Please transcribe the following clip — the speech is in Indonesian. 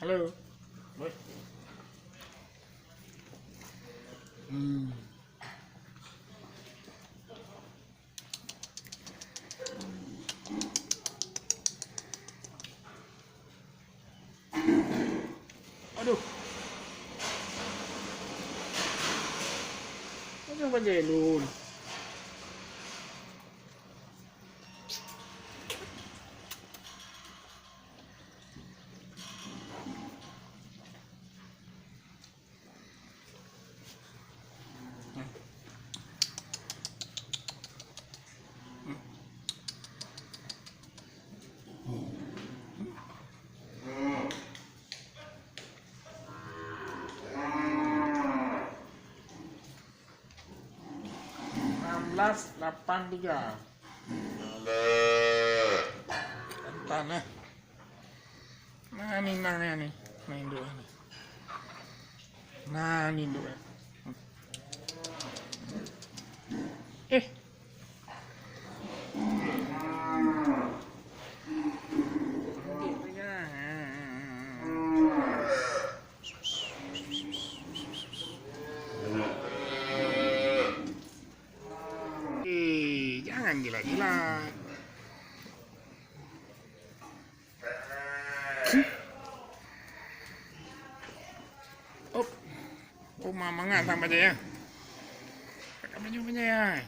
Halo. Boy. Aduh. Ano ba jelun? Belas 83 tanah. Nah ini main dua nih. Nah ini dua. Eh. Jangan gila-gila. Oh, mama nggak tambah aja ya. Pakai baju ya.